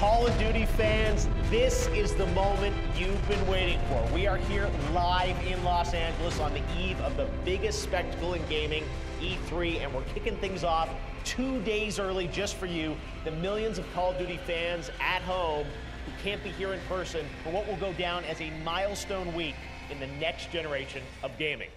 Call of Duty fans, this is the moment you've been waiting for. We are here live in Los Angeles on the eve of the biggest spectacle in gaming, E3, and we're kicking things off 2 days early just for you, the millions of Call of Duty fans at home who can't be here in person for what will go down as a milestone week in the next generation of gaming.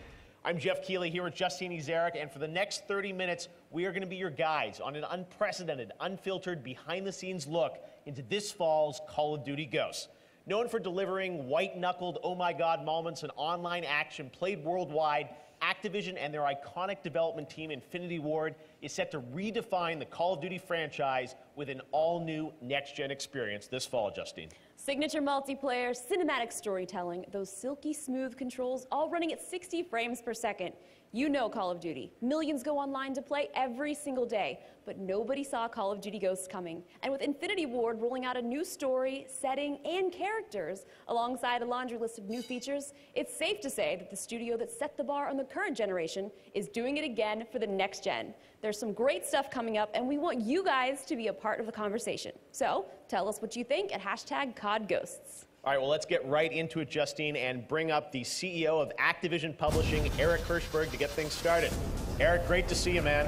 I'm Jeff Keighley here with Justine Zarek, and for the next 30 minutes, we are going to be your guides on an unprecedented, unfiltered, behind-the-scenes look into this fall's Call of Duty Ghosts. Known for delivering white-knuckled, oh-my-God moments and online action played worldwide, Activision and their iconic development team, Infinity Ward, is set to redefine the Call of Duty franchise with an all-new next-gen experience this fall, Justine. Signature multiplayer, cinematic storytelling, those silky smooth controls, all running at 60 frames per second. You know Call of Duty. Millions go online to play every single day, but nobody saw Call of Duty Ghosts coming. And with Infinity Ward rolling out a new story, setting, and characters, alongside a laundry list of new features, it's safe to say that the studio that set the bar on the current generation is doing it again for the next gen. There's some great stuff coming up, and we want you guys to be a part of the conversation. So tell us what you think at hashtag COD Ghosts. All right, well, let's get right into it, Justine, and bring up the CEO of Activision Publishing, Eric Hirshberg, to get things started. Eric, great to see you, man.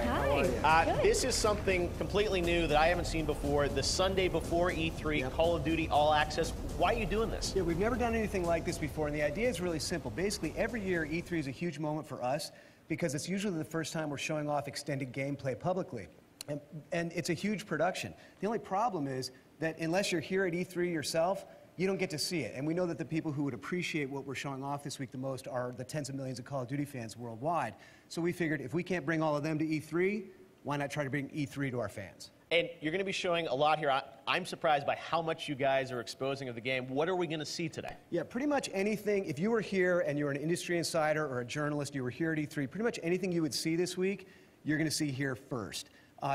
Hi. This is something completely new that I haven't seen before. The Sunday before E3, Call of Duty All Access. Why are you doing this? Yeah, we've never done anything like this before, and the idea is really simple. Basically, every year, E3 is a huge moment for us because it's usually the first time we're showing off extended gameplay publicly. And it's a huge production. The only problem is that unless you're here at E3 yourself, you don't get to see it. And we know that the people who would appreciate what we're showing off this week the most are the tens of millions of Call of Duty fans worldwide. So we figured if we can't bring all of them to E3, why not try to bring E3 to our fans? And you're going to be showing a lot here. I'm surprised by how much you guys are exposing of the game. What are we going to see today? Yeah, pretty much anything. If you were here and you're an industry insider or a journalist, you were here at E3, pretty much anything you would see this week, you're going to see here first.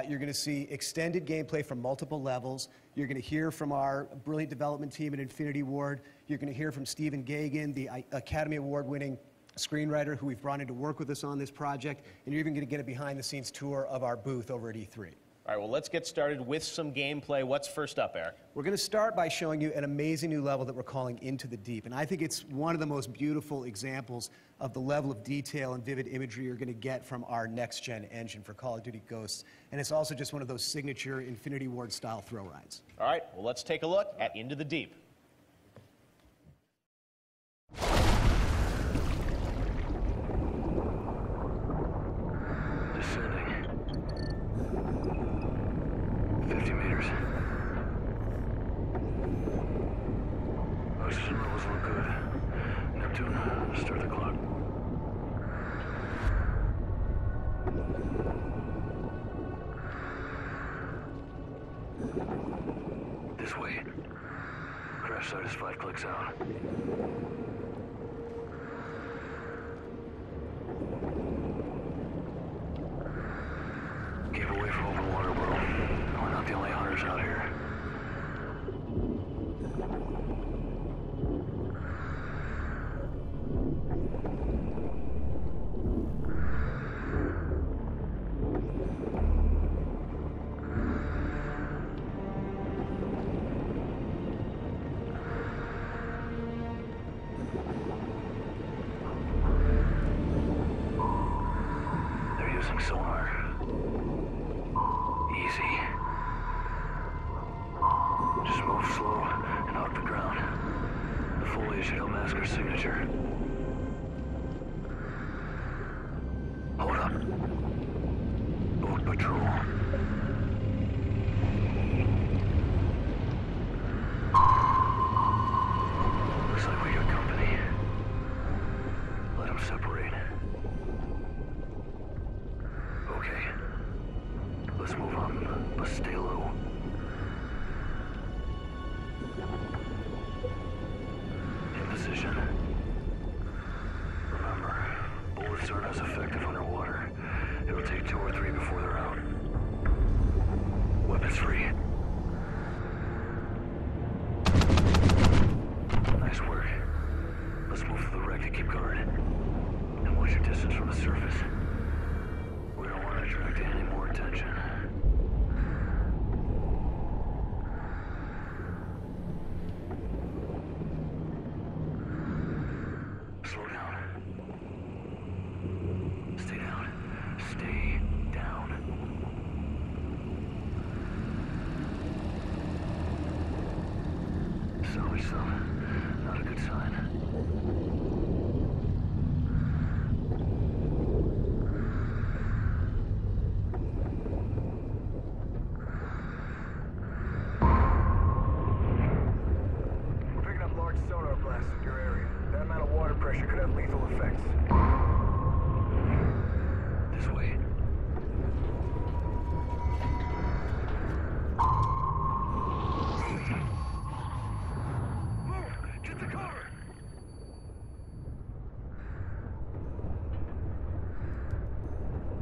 You're going to see extended gameplay from multiple levels. You're going to hear from our brilliant development team at Infinity Ward. You're going to hear from Stephen Gaghan, the Academy Award-winning screenwriter who we've brought in to work with us on this project. And you're even going to get a behind-the-scenes tour of our booth over at E3. All right, well, let's get started with some gameplay. What's first up, Eric? We're going to start by showing you an amazing new level that we're calling Into the Deep. And I think it's one of the most beautiful examples of the level of detail and vivid imagery you're going to get from our next-gen engine for Call of Duty Ghosts. And it's also just one of those signature Infinity Ward-style thrill rides. All right, well, let's take a look at Into the Deep. Descending. 50 meters. Oxygen levels look good. Neptune, start the clock. This way. Crash site is 5 clicks out. Keep away from open water, bro. We're not the only hunters out here. They're using sonar. Easy. Just move slow and off the ground. The foliage should help mask our signature. Hold up. Boat patrol. Looks like we got company. Let them separate. Okay. Let's move on, but stay low. In position. Remember, bullets aren't as effective underwater. It'll take 2 or 3 before they're out. Weapons free. Nice work. Let's move to the wreck to keep guard. And watch your distance from the surface. We don't want to attract any more attention. good sign. We're picking up large sonar blasts in your area. That amount of water pressure could have lethal effects. This way. Move! Get to cover!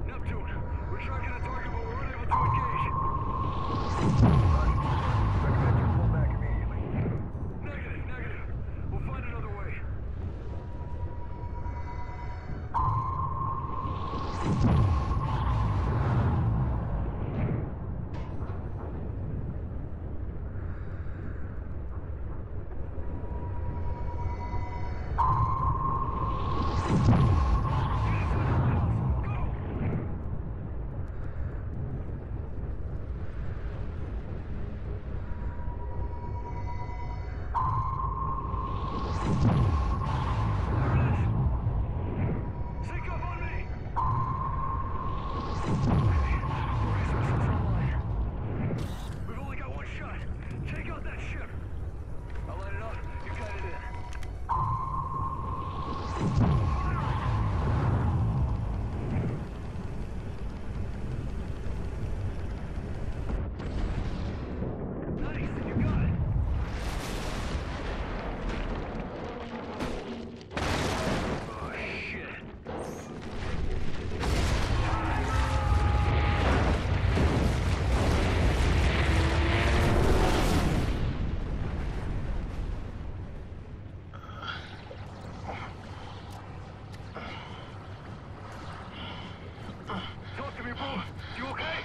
Neptune, we're tracking the target, but we're unable to engage. Recommend you pull back immediately. Negative. We'll find another way. Sync up on me! Okay, resources online. We've only got one shot. Take out that ship. I'll line it up. You cut it in. Nice, you got it. Oh, shit. Talk to me, bro. You okay?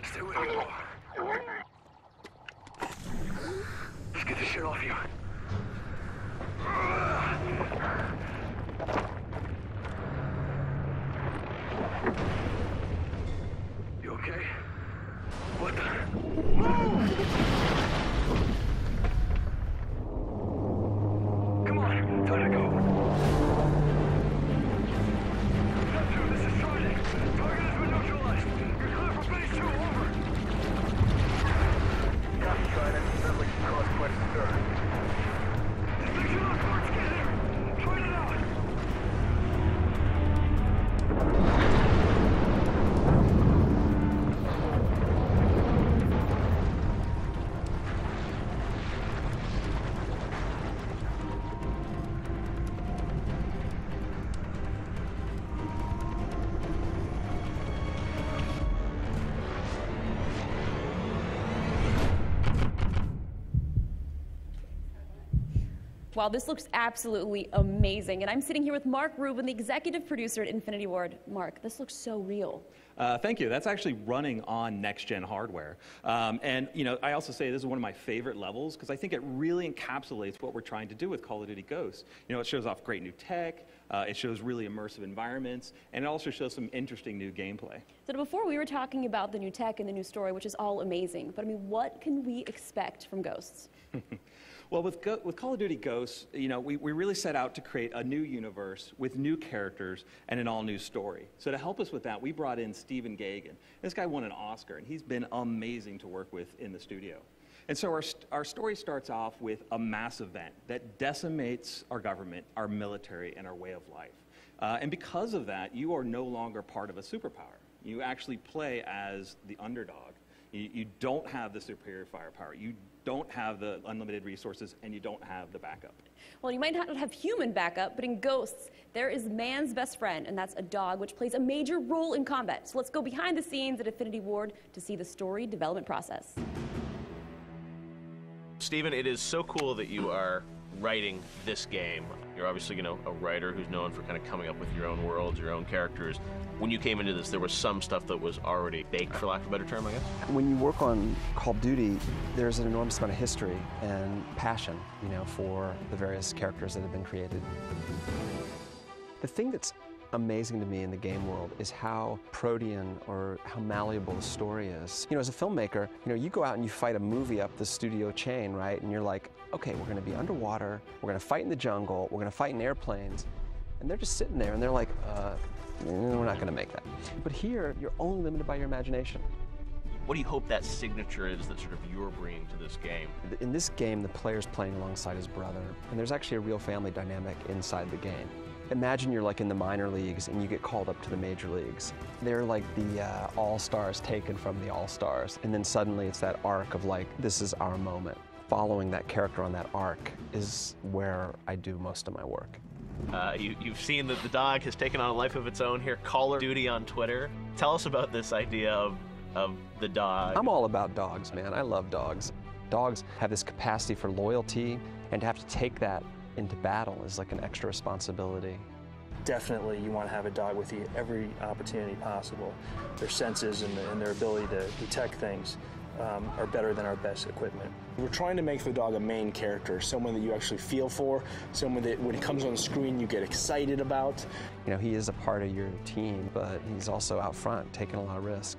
Stay with me, bro. Let's get this shit off you. You okay? What the? Move! Come on, time to go. Neptune, this is Trident. Target has been neutralized. You're clear for base 2, over. Copy, Trident. Sounds like you caused quite a stir. Section on port scanner. Try it out. Wow, this looks absolutely amazing. And I'm sitting here with Mark Rubin, the executive producer at Infinity Ward. Mark, this looks so real. Thank you. That's actually running on next-gen hardware. And I also say this is one of my favorite levels because I think it really encapsulates what we're trying to do with Call of Duty Ghosts. It shows off great new tech, it shows really immersive environments, and it also shows some interesting new gameplay. So before we were talking about the new tech and the new story, which is all amazing, but I mean, what can we expect from Ghosts? Well, with Call of Duty Ghosts, we really set out to create a new universe with new characters and an all-new story. So to help us with that, we brought in Stephen Gagan. This guy won an Oscar, and he's been amazing to work with in the studio. And so our story starts off with a mass event that decimates our government, our military, and our way of life. And because of that, you are no longer part of a superpower. You actually play as the underdog. You don't have the superior firepower. You don't have the unlimited resources, and you don't have the backup. Well, you might not have human backup, but in Ghosts, there is man's best friend, and that's a dog, which plays a major role in combat. So let's go behind the scenes at Infinity Ward to see the story development process. Stephen, it is so cool that you are writing this game. You're obviously, a writer who's known for kind of coming up with your own worlds, your own characters. When you came into this, there was some stuff that was already baked, for lack of a better term, I guess? When you work on Call of Duty, there's an enormous amount of history and passion, for the various characters that have been created. The thing that's amazing to me in the game world is how protean or how malleable the story is. You know, as a filmmaker, you know, you go out and you fight a movie up the studio chain, right? And you're like, okay, we're gonna be underwater, we're gonna fight in the jungle, we're gonna fight in airplanes. And they're just sitting there and they're like, we're not gonna make that. But here, you're only limited by your imagination. What do you hope that signature is that sort of you're bringing to this game? In this game, the player's playing alongside his brother, and there's actually a real family dynamic inside the game. Imagine you're like in the minor leagues and you get called up to the major leagues. They're like the all-stars taken from the all-stars, and then suddenly it's that arc of like, this is our moment. Following that character on that arc is where I do most of my work. You've seen that the dog has taken on a life of its own here, Call of Duty on Twitter. Tell us about this idea of the dog. I'm all about dogs, man. I love dogs. Dogs have this capacity for loyalty, and to have to take that into battle is like an extra responsibility. Definitely you want to have a dog with you every opportunity possible. Their senses and their ability to detect things are better than our best equipment. We're trying to make the dog a main character, someone that you actually feel for, someone that when he comes on the screen you get excited about. You know, he is a part of your team, but he's also out front taking a lot of risk.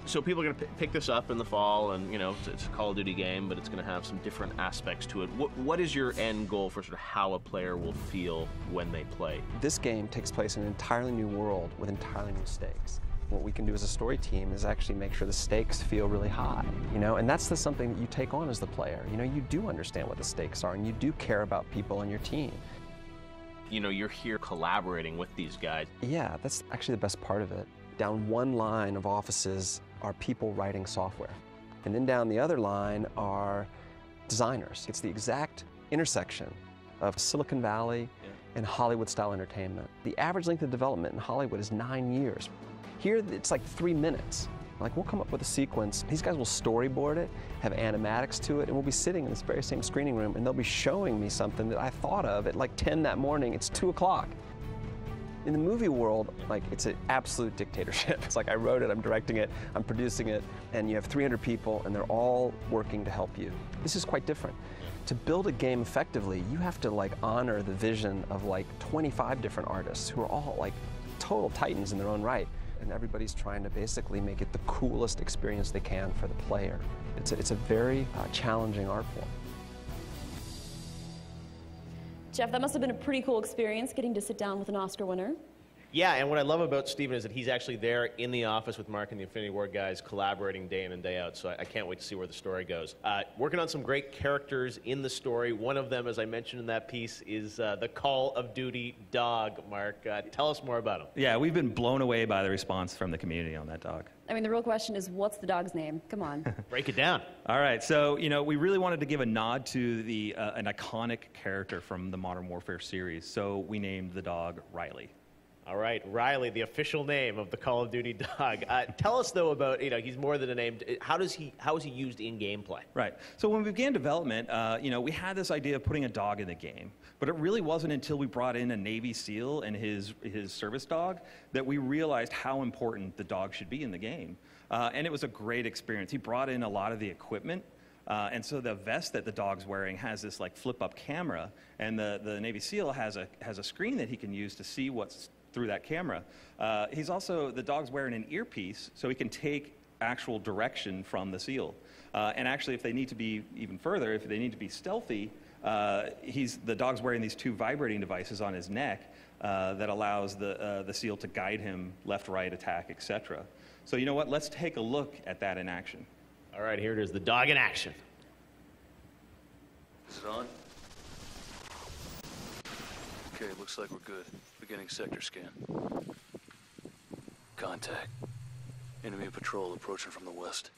So people are going to pick this up in the fall, and you know it's a Call of Duty game, but it's going to have some different aspects to it. What is your end goal for sort of how a player will feel when they play? This game takes place in an entirely new world with entirely new stakes. What we can do as a story team is actually make sure the stakes feel really high, you know, and that's something that you take on as the player. You know, you do understand what the stakes are, and you do care about people on your team. You know, you're here collaborating with these guys. Yeah, that's actually the best part of it. Down one line of offices are people writing software. And then down the other line are designers. It's the exact intersection of Silicon Valley and Hollywood-style entertainment. The average length of development in Hollywood is 9 years. Here, it's like 3 minutes. Like, we'll come up with a sequence. These guys will storyboard it, have animatics to it, and we'll be sitting in this very same screening room, and they'll be showing me something that I thought of at like 10 that morning. It's 2 o'clock. In the movie world, like, it's an absolute dictatorship. It's like I wrote it, I'm directing it, I'm producing it, and you have 300 people, and they're all working to help you. This is quite different. To build a game effectively, you have to like honor the vision of like 25 different artists who are all like total titans in their own right. And everybody's trying to basically make it the coolest experience they can for the player. It's a very challenging art form. Jeff, that must have been a pretty cool experience getting to sit down with an Oscar winner. Yeah, and what I love about Steven is that he's actually there in the office with Mark and the Infinity Ward guys, collaborating day in and day out, so I can't wait to see where the story goes. Working on some great characters in the story. One of them, as I mentioned in that piece, is the Call of Duty dog, Mark. Tell us more about him. Yeah, we've been blown away by the response from the community on that dog. I mean, the real question is, what's the dog's name? Come on. Break it down. All right, so, you know, we really wanted to give a nod to an iconic character from the Modern Warfare series, so we named the dog Riley. All right, Riley, the official name of the Call of Duty dog. Tell us, though, about, you know, he's more than a name. How is he used in gameplay? Right. So when we began development, you know, we had this idea of putting a dog in the game, but it really wasn't until we brought in a Navy SEAL and his service dog that we realized how important the dog should be in the game. And it was a great experience. He brought in a lot of the equipment. And so the vest that the dog's wearing has this like flip-up camera, and the Navy SEAL has a screen that he can use to see what's through that camera. The dog's wearing an earpiece, so he can take actual direction from the SEAL. And actually, if they need to be even further, if they need to be stealthy, the dog's wearing these 2 vibrating devices on his neck that allows the SEAL to guide him left, right, attack, etc. So you know what? Let's take a look at that in action. All right, here it is, the dog in action. Is it on? Okay, looks like we're good. Beginning sector scan. Contact. Enemy patrol approaching from the west.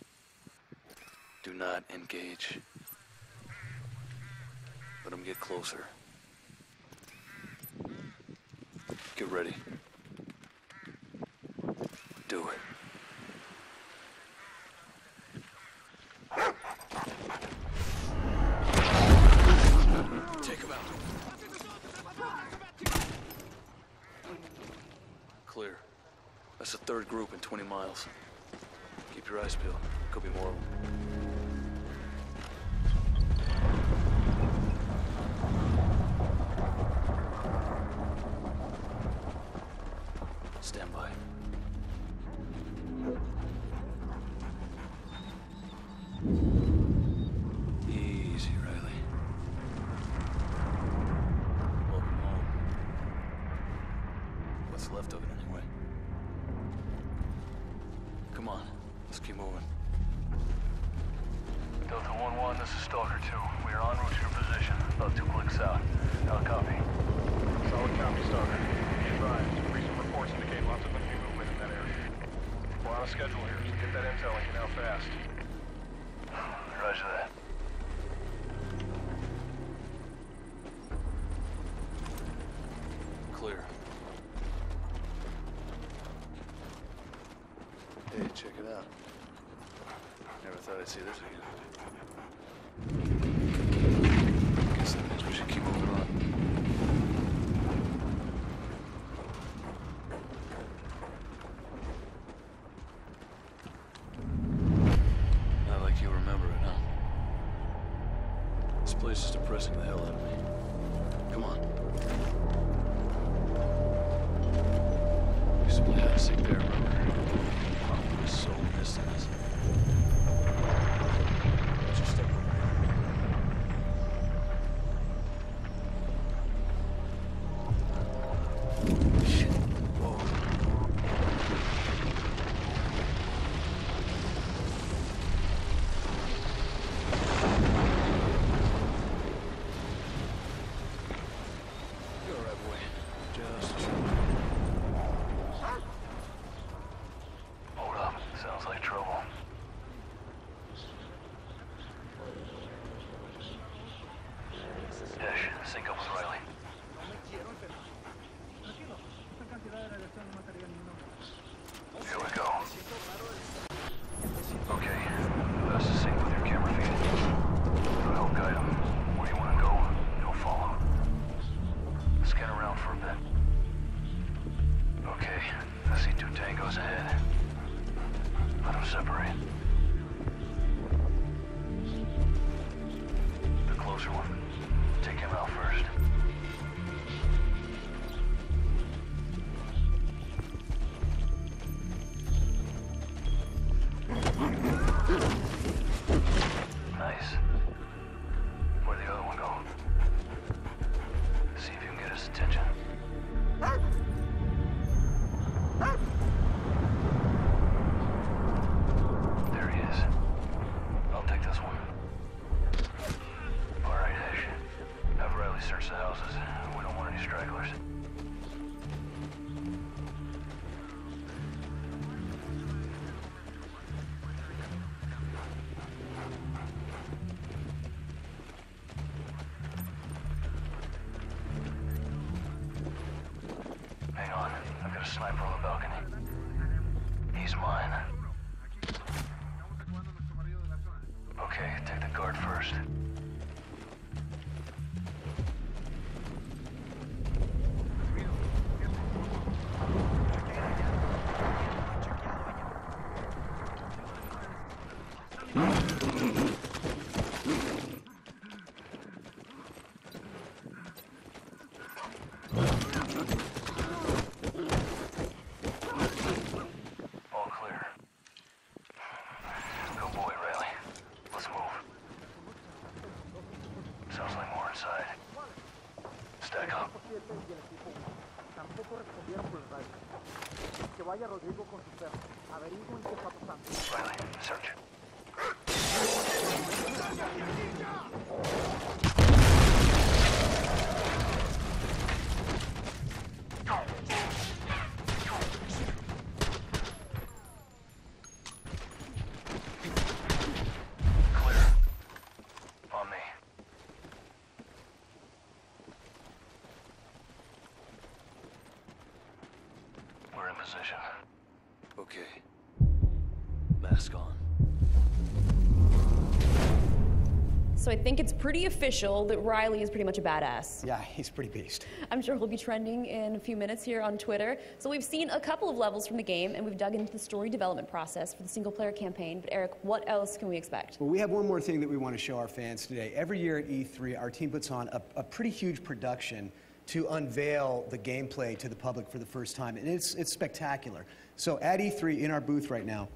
Do not engage. Let them get closer. Get ready. Do it. Take him out. Clear. That's the 3rd group in 20 miles. Keep your eyes peeled. Could be more of them. Stand by. Easy, Riley. Welcome home. What's left of it, anyway? Come on, let's keep moving. Delta 1-1, this is Stalker 2. We are en route to your position, about 2 clicks out. Now copy. Solid copy, Stalker. Be advised, recent reports indicate lots of enemy movement in that area. We're on a schedule here, so get that intel and get out fast. Roger that. Clear. Hey, check it out. Never thought I'd see this again. Guess that means we should keep moving on. Not like you remember it, huh? This place is depressing the hell out of me. Come on. Used to play that sick there, remember? Oh, I was so missing this. Just step over here. Shit. Whoa. You're all right, boy. Just chill. Hold up. Sounds like trouble. Dash, sync up with Riley. Here we go. Okay, best to sync with your camera feed. It'll help guide him. Where you want to go, he'll follow. Scan around for a bit. Okay, I see 2 tangos ahead. Let them separate. The closer one. Take him out first. Nice. Where'd the other one go? See if you can get his attention. There he is. I'll take this one. All right, Ash. Have Riley search the houses. We don't want any stragglers. Hang on. I've got a sniper on the balcony. He's mine. Okay, take the guard first. All clear. Good boy, Riley. Let's move. Sounds like more inside. Stack up. Riley, search. Clear. On me. We're in position. Okay. Mask on. So I think it's pretty official that Riley is pretty much a badass. Yeah, he's pretty beast. I'm sure he'll be trending in a few minutes here on Twitter. So we've seen a couple of levels from the game, and we've dug into the story development process for the single-player campaign. But Eric, what else can we expect? Well, we have one more thing that we want to show our fans today. Every year at E3, our team puts on a pretty huge production to unveil the gameplay to the public for the first time, and it's spectacular. So at E3, in our booth right now,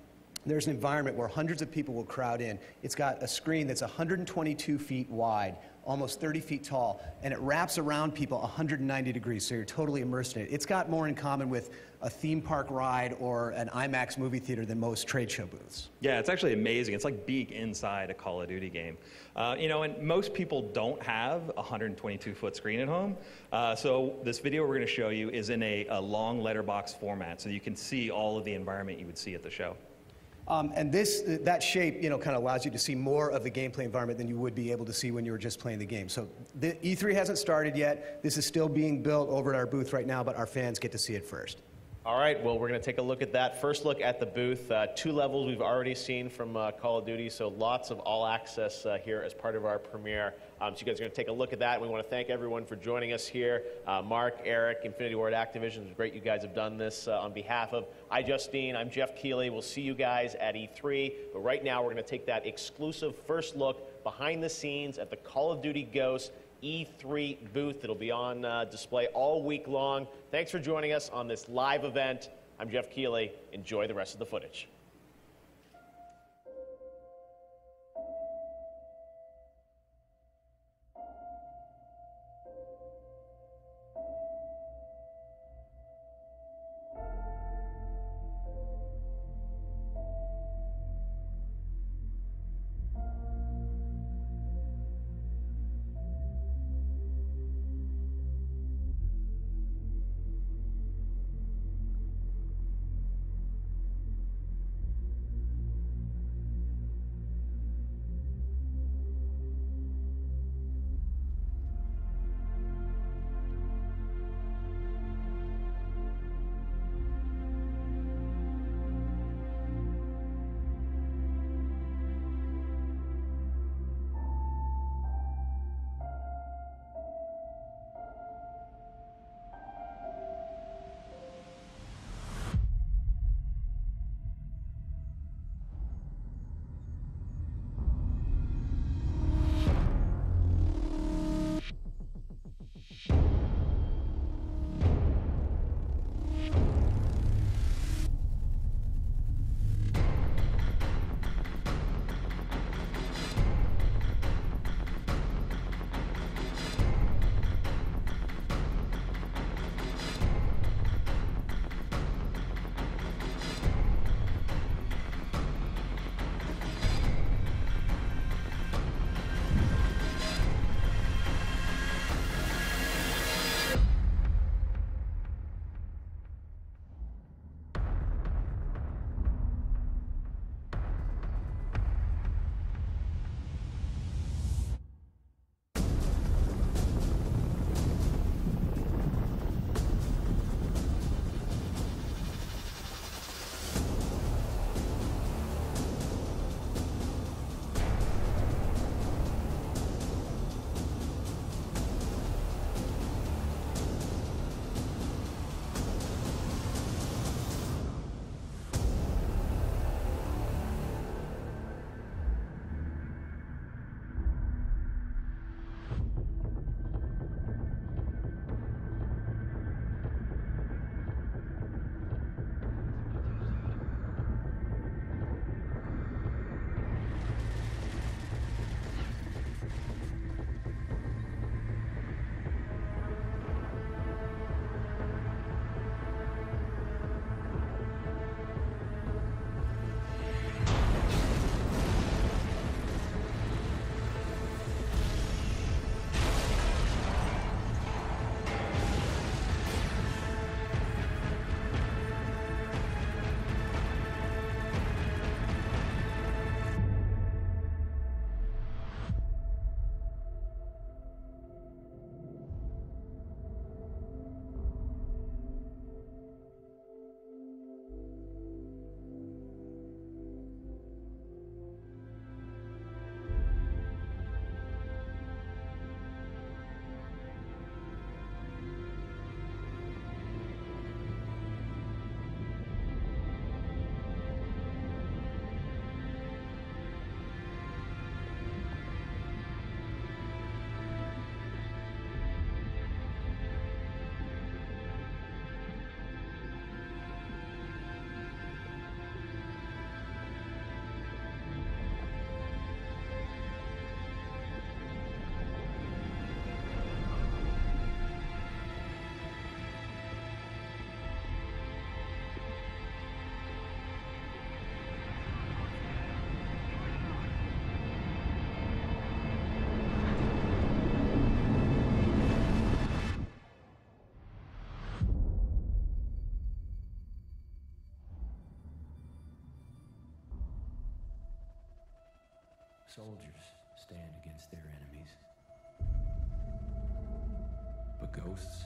there's an environment where hundreds of people will crowd in. It's got a screen that's 122 feet wide, almost 30 feet tall, and it wraps around people 190 degrees, so you're totally immersed in it. It's got more in common with a theme park ride or an IMAX movie theater than most trade show booths. Yeah, it's actually amazing. It's like being inside a Call of Duty game. You know, and most people don't have a 122-foot screen at home. So this video we're going to show you is in a long letterbox format, so you can see all of the environment you would see at the show. And that shape, you know, kind of allows you to see more of the gameplay environment than you would be able to see when you were just playing the game. So the E3 hasn't started yet. This is still being built over at our booth right now, but our fans get to see it first. All right, well, we're going to take a look at that. First look at the booth. 2 levels we've already seen from Call of Duty, so lots of all access here as part of our premiere. So you guys are going to take a look at that. We want to thank everyone for joining us here. Mark, Eric, Infinity Ward, Activision. It's great you guys have done this on behalf of iJustine. I'm Jeff Keighley. We'll see you guys at E3. But right now, we're going to take that exclusive first look behind the scenes at the Call of Duty Ghost E3 booth. It'll be on display all week long. Thanks for joining us on this live event. I'm Jeff Keighley. Enjoy the rest of the footage. Soldiers stand against their enemies. But ghosts